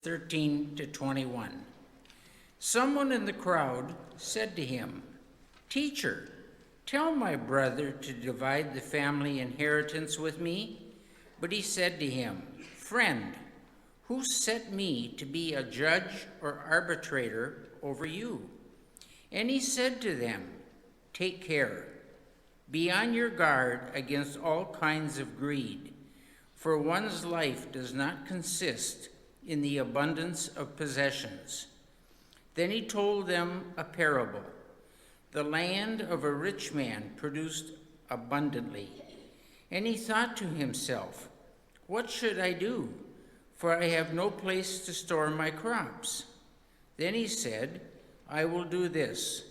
13 to 21. Someone in the crowd said to him, "Teacher, tell my brother to divide the family inheritance with me." But he said to him, "Friend, who set me to be a judge or arbitrator over you?" And he said to them, "Take care. Be on your guard against all kinds of greed, for one's life does not consist in the abundance of possessions." Then he told them a parable. The land of a rich man produced abundantly. And he thought to himself, "What should I do? For I have no place to store my crops." Then he said, "I will do this.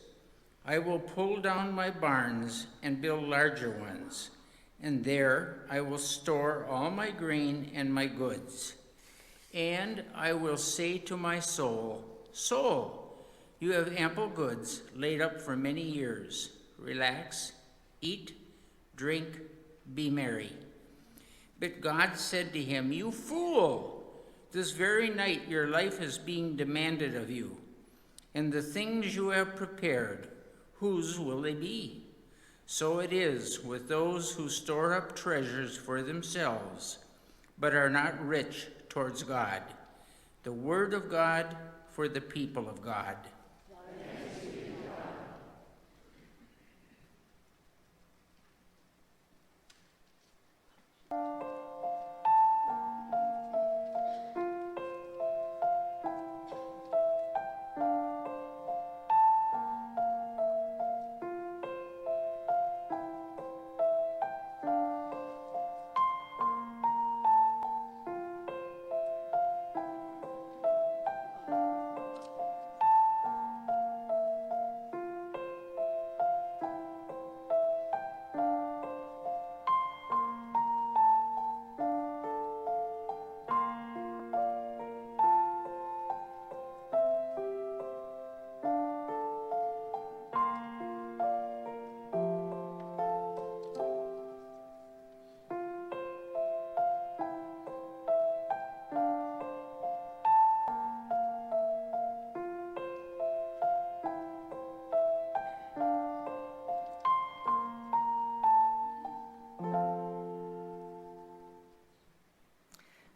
I will pull down my barns and build larger ones, and there I will store all my grain and my goods. And I will say to my soul, 'Soul, you have ample goods laid up for many years. Relax, eat, drink, be merry.' But God said to him, 'You fool! This very night your life is being demanded of you. And the things you have prepared, whose will they be?' So it is with those who store up treasures for themselves, but are not rich towards God." The word of God for the people of God.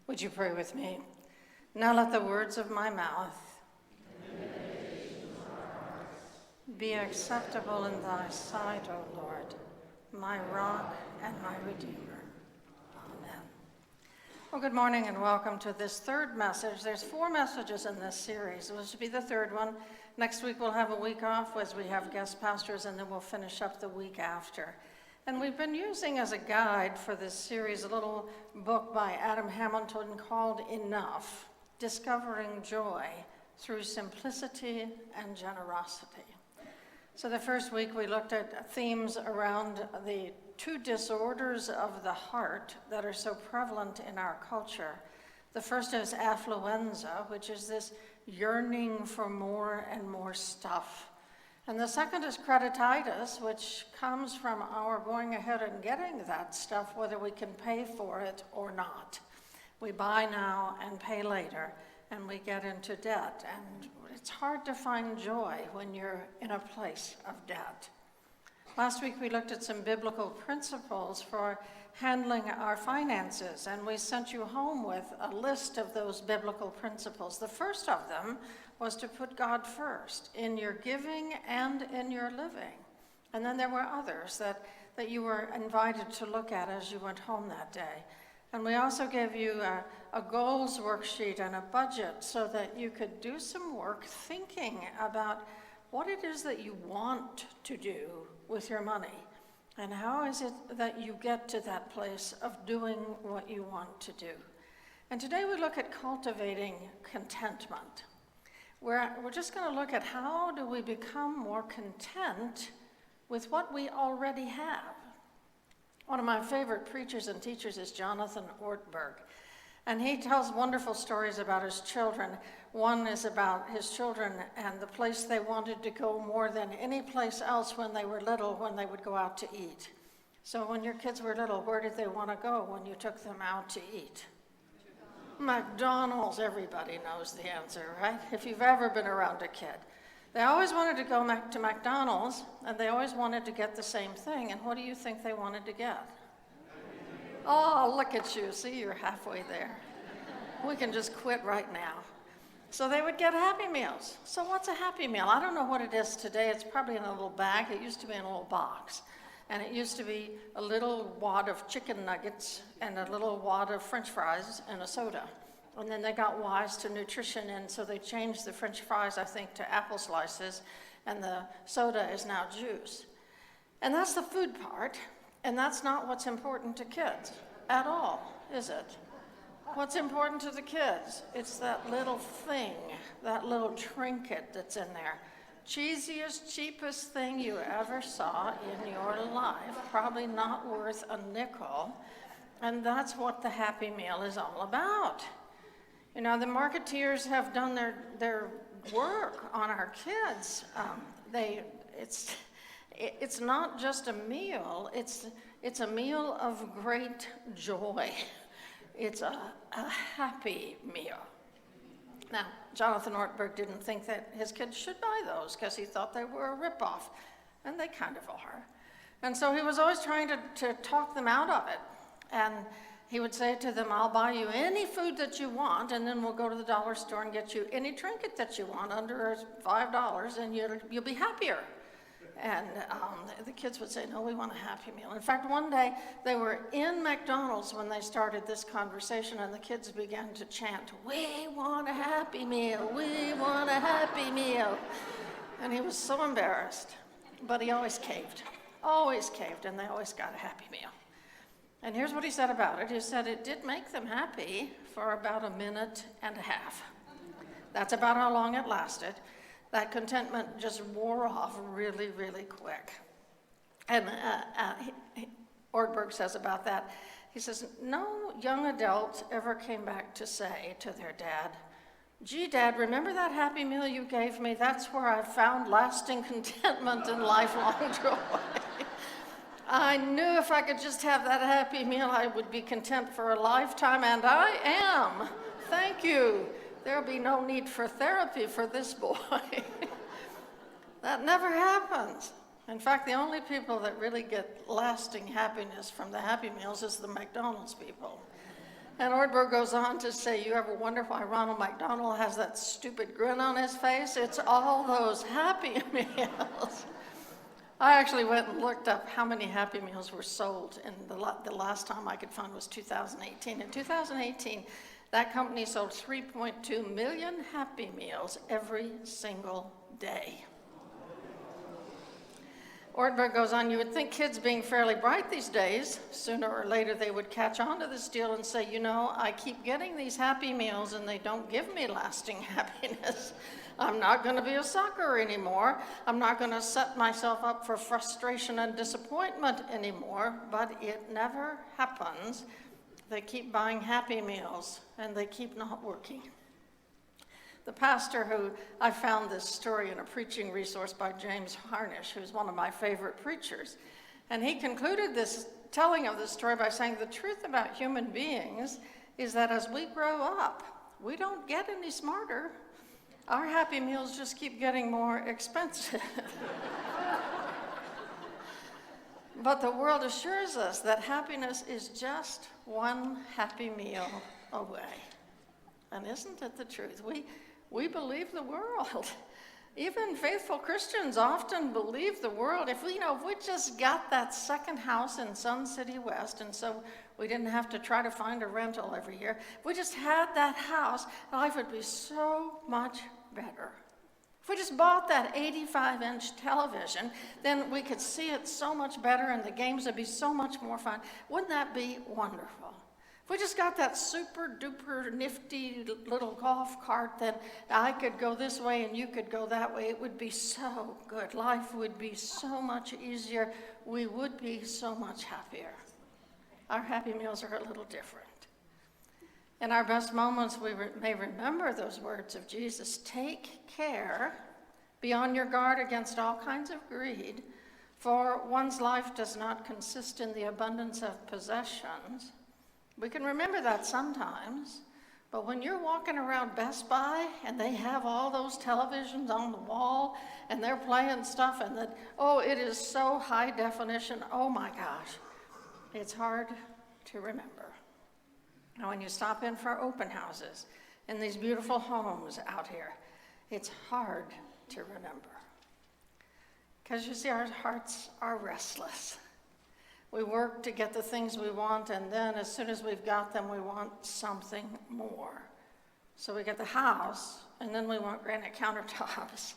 Would you pray with me? Now let the words of my mouth be acceptable in thy sight, O Lord, my rock and my redeemer. Amen. Well, good morning and welcome to this third message. There's 4 messages in this series. This will be the third one. Next week we'll have a week off as we have guest pastors, and then we'll finish up the week after. And we've been using as a guide for this series a little book by Adam Hamilton called Enough, Discovering Joy Through Simplicity and Generosity. So the first week we looked at themes around the 2 disorders of the heart that are so prevalent in our culture. The first is affluenza, which is this yearning for more and more stuff. And the second is credititis, which comes from our going ahead and getting that stuff, whether we can pay for it or not. We buy now and pay later, and we get into debt. And it's hard to find joy when you're in a place of debt. Last week we looked at some biblical principles for handling our finances, and we sent you home with a list of those biblical principles. The first of them was to put God first in your giving and in your living. And then there were others that you were invited to look at as you went home that day. And we also gave you a goals worksheet and a budget so that you could do some work thinking about what it is that you want to do with your money. And how is it that you get to that place of doing what you want to do? And today we look at cultivating contentment. We're just going to look at how do we become more content with what we already have. One of my favorite preachers and teachers is Jonathan Ortberg. And he tells wonderful stories about his children. One is about his children and the place they wanted to go more than any place else when they were little, when they would go out to eat. So when your kids were little, where did they want to go when you took them out to eat? McDonald's, everybody knows the answer, right? If you've ever been around a kid. They always wanted to go to McDonald's, and they always wanted to get the same thing. And what do you think they wanted to get? Oh, look at you. See, you're halfway there. We can just quit right now. So they would get Happy Meals. So what's a Happy Meal? I don't know what it is today. It's probably in a little bag. It used to be in a little box. And it used to be a little wad of chicken nuggets and a little wad of French fries and a soda. And then they got wise to nutrition, and so they changed the French fries, I think, to apple slices, and the soda is now juice. And that's the food part, and that's not what's important to kids at all, is it? What's important to the kids? It's that little thing, that little trinket that's in there. Cheesiest, cheapest thing you ever saw in your life, probably not worth a nickel, and that's what the Happy Meal is all about. You know, the marketeers have done their work on our kids. It's not just a meal, it's a meal of great joy. It's a happy meal. Now, Jonathan Ortberg didn't think that his kids should buy those because he thought they were a ripoff, and they kind of are. And so he was always trying to talk them out of it. And he would say to them, I'll buy you any food that you want, and then we'll go to the dollar store and get you any trinket that you want under $5, and you'll be happier. And the kids would say, no, we want a Happy Meal. In fact, one day they were in McDonald's when they started this conversation, and the kids began to chant, we want a Happy Meal, we want a Happy Meal. And he was so embarrassed, but he always caved, and they always got a Happy Meal. And here's what he said about it. He said it did make them happy for about a minute and a half. That's about how long it lasted. That contentment just wore off really, really quick. And Ortberg says about that, he says, no young adult ever came back to say to their dad, gee, Dad, remember that Happy Meal you gave me? That's where I found lasting contentment and lifelong joy. I knew if I could just have that Happy Meal, I would be content for a lifetime, and I am. Thank you. There'll be no need for therapy for this boy. That never happens. In fact, the only people that really get lasting happiness from the Happy Meals is the McDonald's people. And Ortberg goes on to say, you ever wonder why Ronald McDonald has that stupid grin on his face? It's all those Happy Meals. I actually went and looked up how many Happy Meals were sold, and the last time I could find was 2018. In 2018, that company sold 3.2 million Happy Meals every single day. Ortberg goes on, you would think kids being fairly bright these days, sooner or later they would catch on to this deal and say, you know, I keep getting these Happy Meals and they don't give me lasting happiness. I'm not going to be a sucker anymore. I'm not going to set myself up for frustration and disappointment anymore, but it never happens. They keep buying Happy Meals and they keep not working. The pastor who, I found this story in a preaching resource by James Harnish, who's one of my favorite preachers. And he concluded this telling of this story by saying the truth about human beings is that as we grow up, we don't get any smarter. Our Happy Meals just keep getting more expensive. But the world assures us that happiness is just one Happy Meal away. And isn't it the truth? We believe the world. Even faithful Christians often believe the world. If we just got that second house in Sun City West, and so we didn't have to try to find a rental every year, if we just had that house, life would be so much better. If we just bought that 85-inch television, then we could see it so much better and the games would be so much more fun. Wouldn't that be wonderful? If we just got that super duper nifty little golf cart, then I could go this way and you could go that way. It would be so good. Life would be so much easier. We would be so much happier. Our Happy Meals are a little different. In our best moments, we may remember those words of Jesus, take care, be on your guard against all kinds of greed, for one's life does not consist in the abundance of possessions. We can remember that sometimes, But when you're walking around Best Buy and they have all those televisions on the wall and they're playing stuff and that, oh, it is so high definition, oh my gosh, it's hard to remember. And when you stop in for open houses in these beautiful homes out here, it's hard to remember. Because you see, our hearts are restless. We work to get the things we want, and then as soon as we've got them, we want something more. So we get the house, and then we want granite countertops,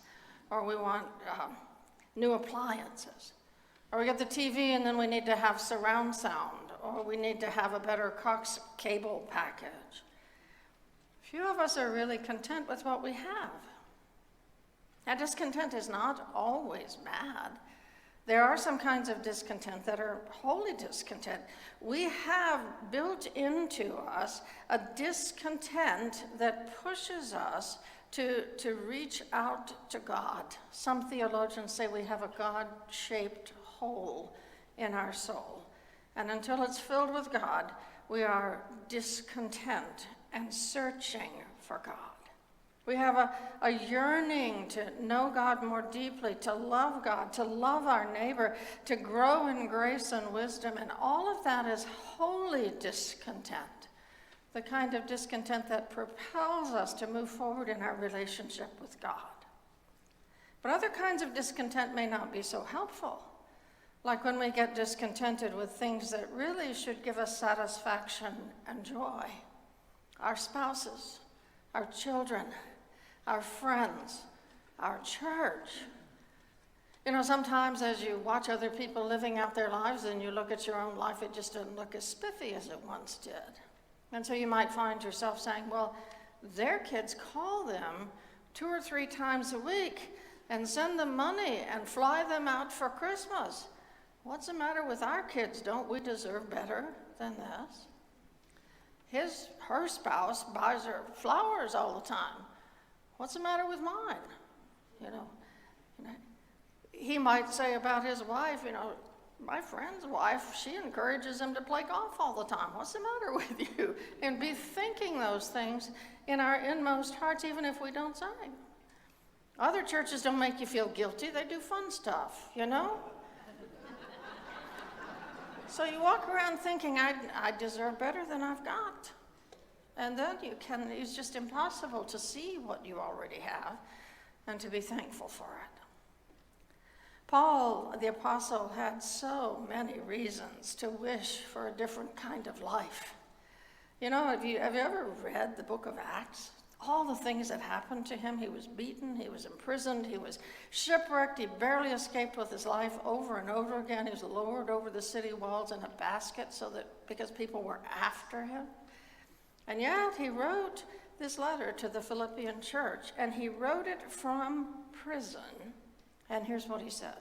or we want new appliances. Or we get the TV, and then we need to have surround sound, or we need to have a better Cox cable package. Few of us are really content with what we have. Now, discontent is not always bad. There are some kinds of discontent that are wholly discontent. We have built into us a discontent that pushes us to reach out to God. Some theologians say we have a God-shaped hole in our soul. And until it's filled with God, we are discontent and searching for God. We have a yearning to know God more deeply, to love God, to love our neighbor, to grow in grace and wisdom, and all of that is wholly discontent, the kind of discontent that propels us to move forward in our relationship with God. But other kinds of discontent may not be so helpful, like when we get discontented with things that really should give us satisfaction and joy. Our spouses, our children, our friends, our church. You know, sometimes as you watch other people living out their lives and you look at your own life, it just doesn't look as spiffy as it once did. And so you might find yourself saying, well, their kids call them 2 or 3 times a week and send them money and fly them out for Christmas. What's the matter with our kids? Don't we deserve better than this? Her spouse buys her flowers all the time. What's the matter with mine? You know, he might say about his wife, you know, my friend's wife, she encourages him to play golf all the time. What's the matter with you? And be thinking those things in our inmost hearts, even if we don't say. Other churches don't make you feel guilty. They do fun stuff, you know? So you walk around thinking, I deserve better than I've got. And then it's just impossible to see what you already have and to be thankful for it. Paul, the apostle, had so many reasons to wish for a different kind of life. You know, have you ever read the book of Acts? All the things that happened to him. He was beaten, he was imprisoned, he was shipwrecked, he barely escaped with his life over and over again. He was lowered over the city walls in a basket because people were after him. And yet he wrote this letter to the Philippian church, and he wrote it from prison. And here's what he said.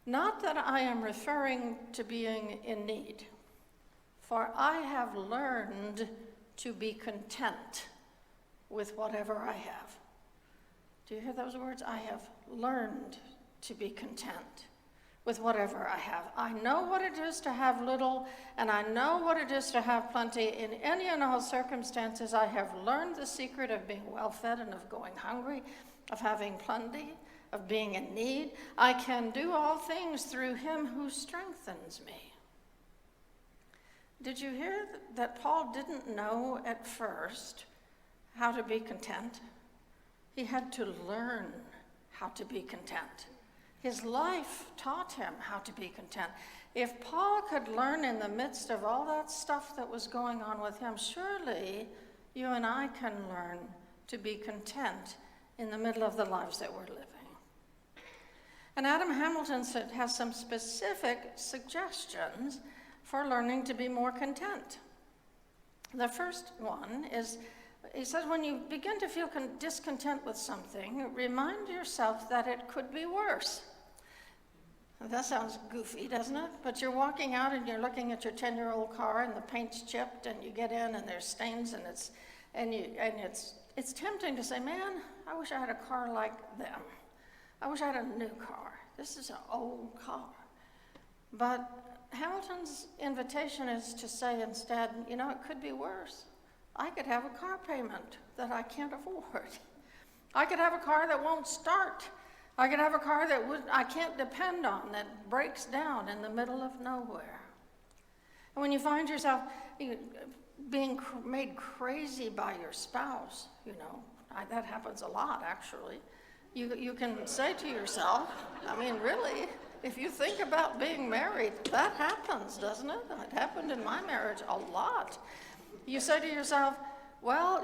Not that I am referring to being in need, for I have learned to be content with whatever I have. Do you hear those words? I have learned to be content with whatever I have. I know what it is to have little, and I know what it is to have plenty. In any and all circumstances, I have learned the secret of being well-fed and of going hungry, of having plenty, of being in need. I can do all things through him who strengthens me. Did you hear that Paul didn't know at first how to be content? He had to learn how to be content. His life taught him how to be content. If Paul could learn in the midst of all that stuff that was going on with him, surely you and I can learn to be content in the middle of the lives that we're living. And Adam Hamilton has some specific suggestions for learning to be more content. The first one is, he says, when you begin to feel discontent with something, remind yourself that it could be worse. That sounds goofy, doesn't it? But you're walking out and you're looking at your 10-year-old car and the paint's chipped and you get in and there's stains and it's tempting to say, man, I wish I had a car like them. I wish I had a new car. This is an old car. But Hamilton's invitation is to say instead, you know, it could be worse. I could have a car payment that I can't afford. I could have a car that won't start. I could have a car that I can't depend on, that breaks down in the middle of nowhere. And when you find yourself being made crazy by your spouse, that happens a lot, actually. You can say to yourself, really, if you think about being married, that happens, doesn't it? It happened in my marriage a lot. You say to yourself, well,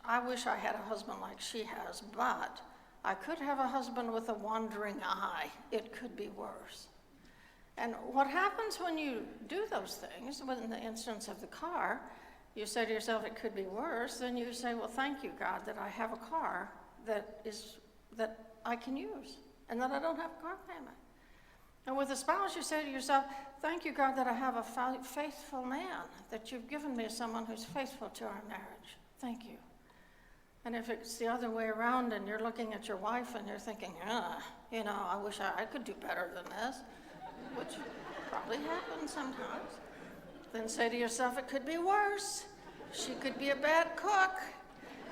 I wish I had a husband like she has, but I could have a husband with a wandering eye. It could be worse. And what happens when you do those things, in the instance of the car, you say to yourself, it could be worse, then you say, well, thank you, God, that I have a car that I can use, and that I don't have a car payment. And with a spouse, you say to yourself, thank you, God, that I have a faithful man, that you've given me someone who's faithful to our marriage. Thank you. And if it's the other way around and you're looking at your wife and you're thinking, I wish I could do better than this, which probably happens sometimes, then say to yourself, it could be worse. She could be a bad cook.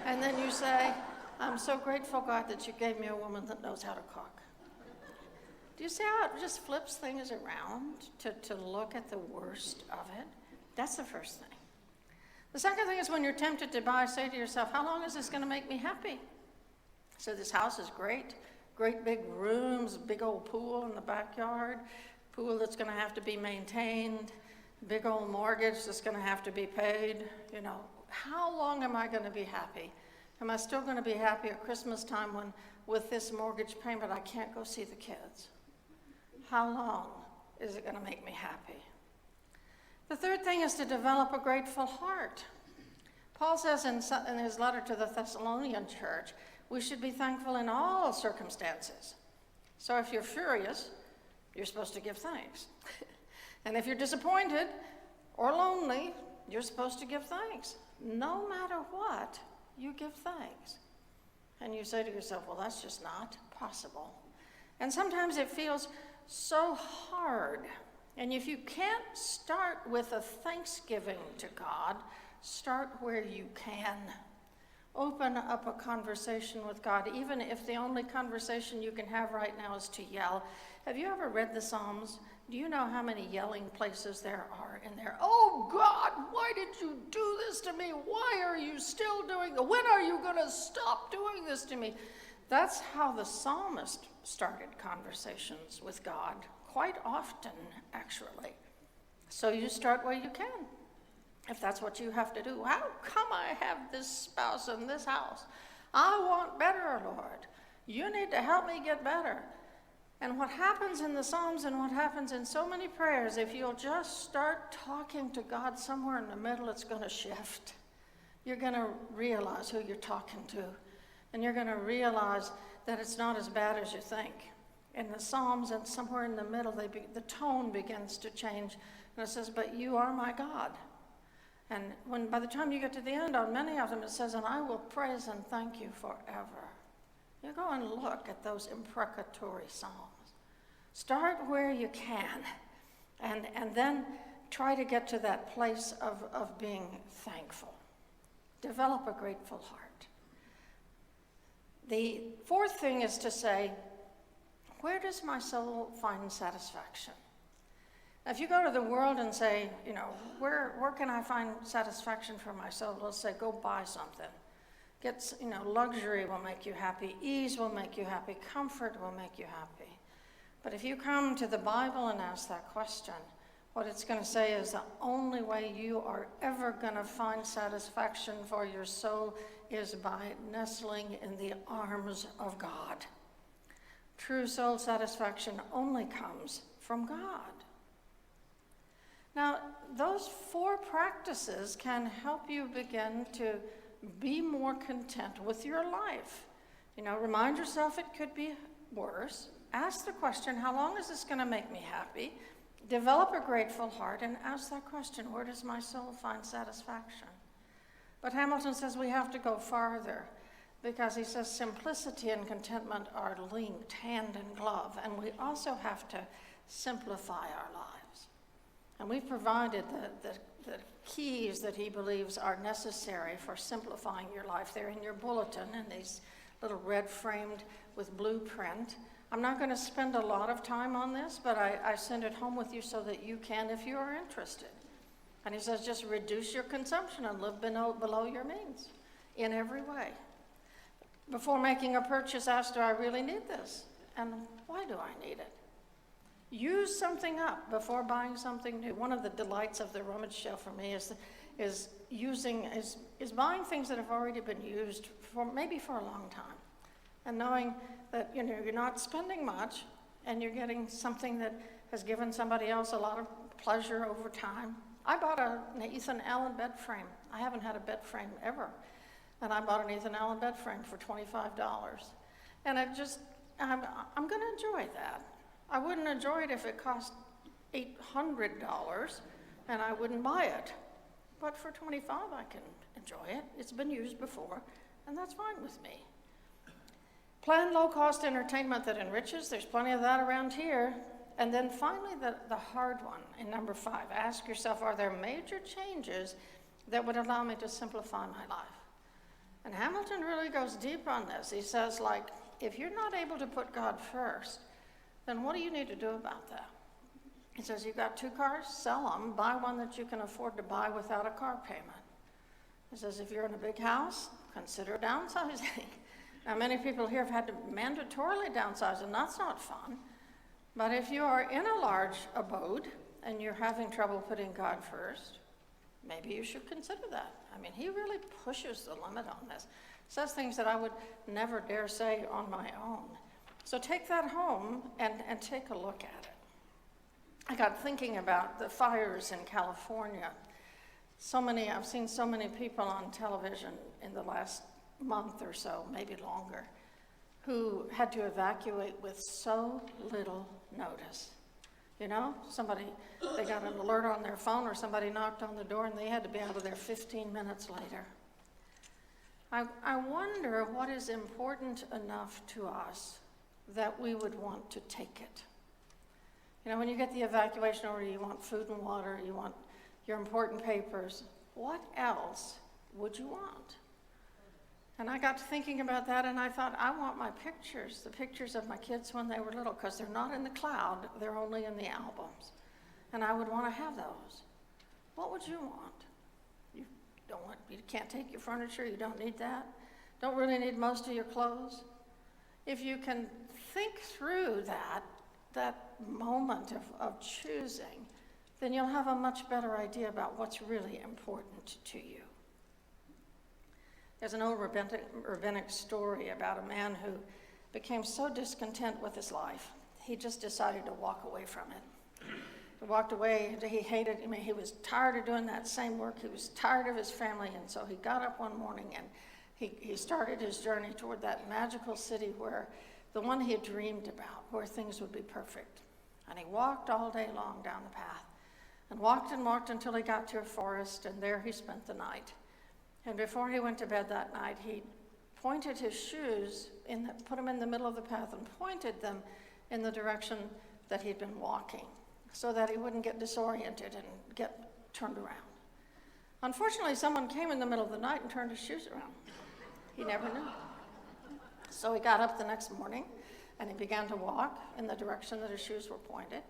And then you say, I'm so grateful, God, that you gave me a woman that knows how to cook. Do you see how it just flips things around to look at the worst of it? That's the first thing. The second thing is when you're tempted to buy, say to yourself, how long is this going to make me happy? So this house is great big rooms, big old pool in the backyard, pool that's going to have to be maintained, big old mortgage that's going to have to be paid. How long am I going to be happy? Am I still going to be happy at Christmas time when with this mortgage payment I can't go see the kids? How long is it going to make me happy? The third thing is to develop a grateful heart. Paul says in his letter to the Thessalonian church, we should be thankful in all circumstances. So if you're furious, you're supposed to give thanks. And if you're disappointed or lonely, you're supposed to give thanks. No matter what, you give thanks. And you say to yourself, well, that's just not possible. And sometimes it feels so hard. And if you can't start with a thanksgiving to God, start where you can. Open up a conversation with God, even if the only conversation you can have right now is to yell. Have you ever read the Psalms? Do you know how many yelling places there are in there? Oh God, why did you do this to me? Why are you still doing it? When are you going to stop doing this to me? That's how the psalmist started conversations with God, quite often, actually. So you start where you can, if that's what you have to do. How come I have this spouse in this house? I want better, Lord. You need to help me get better. And what happens in the Psalms and what happens in so many prayers, if you'll just start talking to God somewhere in the middle, it's going to shift. You're going to realize who you're talking to, and you're going to realize that it's not as bad as you think. In the Psalms and somewhere in the middle, the tone begins to change, and it says, but you are my God. And by the time you get to the end, on many of them it says, and I will praise and thank you forever. You go and look at those imprecatory psalms. Start where you can, and then try to get to that place of being thankful. Develop a grateful heart. The fourth thing is to say, where does my soul find satisfaction? Now, if you go to the world and say, where can I find satisfaction for my soul? Let's say, go buy something. Luxury will make you happy. Ease will make you happy. Comfort will make you happy. But if you come to the Bible and ask that question, what it's going to say is the only way you are ever going to find satisfaction for your soul is by nestling in the arms of God. True soul satisfaction only comes from God. Now, those 4 practices can help you begin to be more content with your life. Remind yourself it could be worse. Ask the question, how long is this going to make me happy? Develop a grateful heart and ask that question, where does my soul find satisfaction? But Hamilton says we have to go farther, because he says simplicity and contentment are linked hand in glove, and we also have to simplify our lives. And we've provided the keys that he believes are necessary for simplifying your life. They're in your bulletin in these little red framed with blueprint. I'm not going to spend a lot of time on this, but I send it home with you so that you can if you are interested. And he says, just reduce your consumption and live below your means in every way. Before making a purchase, ask, do I really need this? And why do I need it? Use something up before buying something new. One of the delights of the rummage sale for me is buying things that have already been used for maybe for a long time, and knowing that you're not spending much, and you're getting something that has given somebody else a lot of pleasure over time. I bought an Ethan Allen bed frame. I haven't had a bed frame ever, and I bought an Ethan Allen bed frame for $25, and I'm going to enjoy that. I wouldn't enjoy it if it cost $800 and I wouldn't buy it. But for $25, I can enjoy it. It's been used before, and that's fine with me. Plan low-cost entertainment that enriches. There's plenty of that around here. And then finally, the hard one in number 5. Ask yourself, are there major changes that would allow me to simplify my life? And Hamilton really goes deep on this. He says, like, if you're not able to put God first, then what do you need to do about that? He says, you've got 2 cars, sell them, buy one that you can afford to buy without a car payment. He says, if you're in a big house, consider downsizing. Now, many people here have had to mandatorily downsize, and that's not fun. But if you are in a large abode and you're having trouble putting God first, maybe you should consider that. I mean, he really pushes the limit on this. Says things that I would never dare say on my own. So take that home and take a look at it. I got thinking about the fires in California. I've seen so many people on television in the last month or so, maybe longer, who had to evacuate with so little notice. They got an alert on their phone, or somebody knocked on the door and they had to be out of there 15 minutes later. I wonder what is important enough to us that we would want to take it. When you get the evacuation order, you want food and water, you want your important papers. What else would you want? And I got to thinking about that, and I thought, I want my pictures, the pictures of my kids when they were little, because they're not in the cloud, they're only in the albums. And I would want to have those. What would you want? You can't take your furniture, you don't need that. Don't really need most of your clothes. If you can think through that moment of choosing, then you'll have a much better idea about what's really important to you. There's an old rabbinic story about a man who became so discontent with his life, he just decided to walk away from it. He walked away, he was tired of doing that same work, he was tired of his family, and so he got up one morning and he started his journey toward that magical city where the one he had dreamed about, where things would be perfect. And he walked all day long down the path, and walked until he got to a forest, and there he spent the night. And before he went to bed that night, he pointed his shoes, put them in the middle of the path, and pointed them in the direction that he'd been walking, so that he wouldn't get disoriented and get turned around. Unfortunately, someone came in the middle of the night and turned his shoes around. He never knew. So he got up the next morning, and he began to walk in the direction that his shoes were pointed.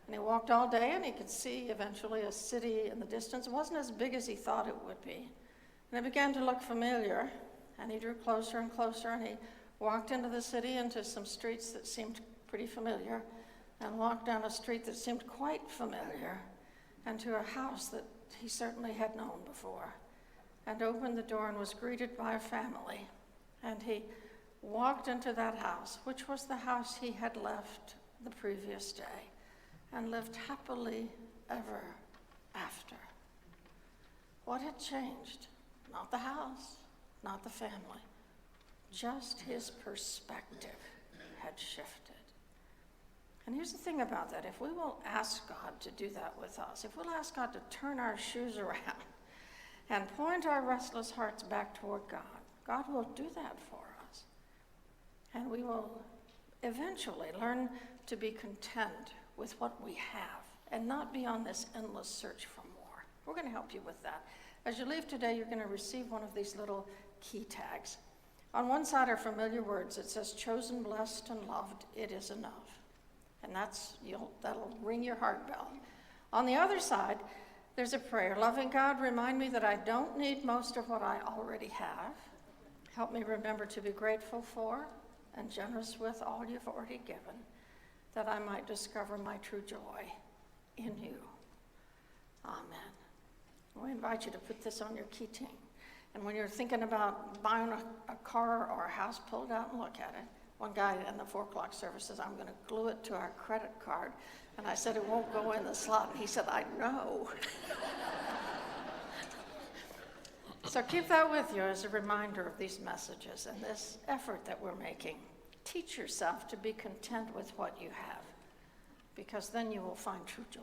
And he walked all day, and he could see eventually a city in the distance. It wasn't as big as he thought it would be. And it began to look familiar, and he drew closer and closer, and he walked into the city, into some streets that seemed pretty familiar, and walked down a street that seemed quite familiar, and to a house that he certainly had known before, and opened the door and was greeted by a family. And he walked into that house, which was the house he had left the previous day, and lived happily ever after. What had changed? Not the house, not the family, just his perspective had shifted. And here's the thing about that. If we will ask God to do that with us, if we'll ask God to turn our shoes around and point our restless hearts back toward God, God will do that for us. And we will eventually learn to be content with what we have and not be on this endless search for more. We're going to help you with that. As you leave today, you're going to receive one of these little key tags. On one side are familiar words. It says, chosen, blessed, and loved, it is enough. And that'll ring your heart bell. On the other side, there's a prayer. Loving God, remind me that I don't need most of what I already have. Help me remember to be grateful for and generous with all you've already given, that I might discover my true joy in you. Amen. We invite you to put this on your keychain. And when you're thinking about buying a car or a house, pull it out and look at it. One guy in the 4 o'clock service says, I'm going to glue it to our credit card. And I said, it won't go in the slot. And he said, I know. So keep that with you as a reminder of these messages and this effort that we're making. Teach yourself to be content with what you have, because then you will find true joy.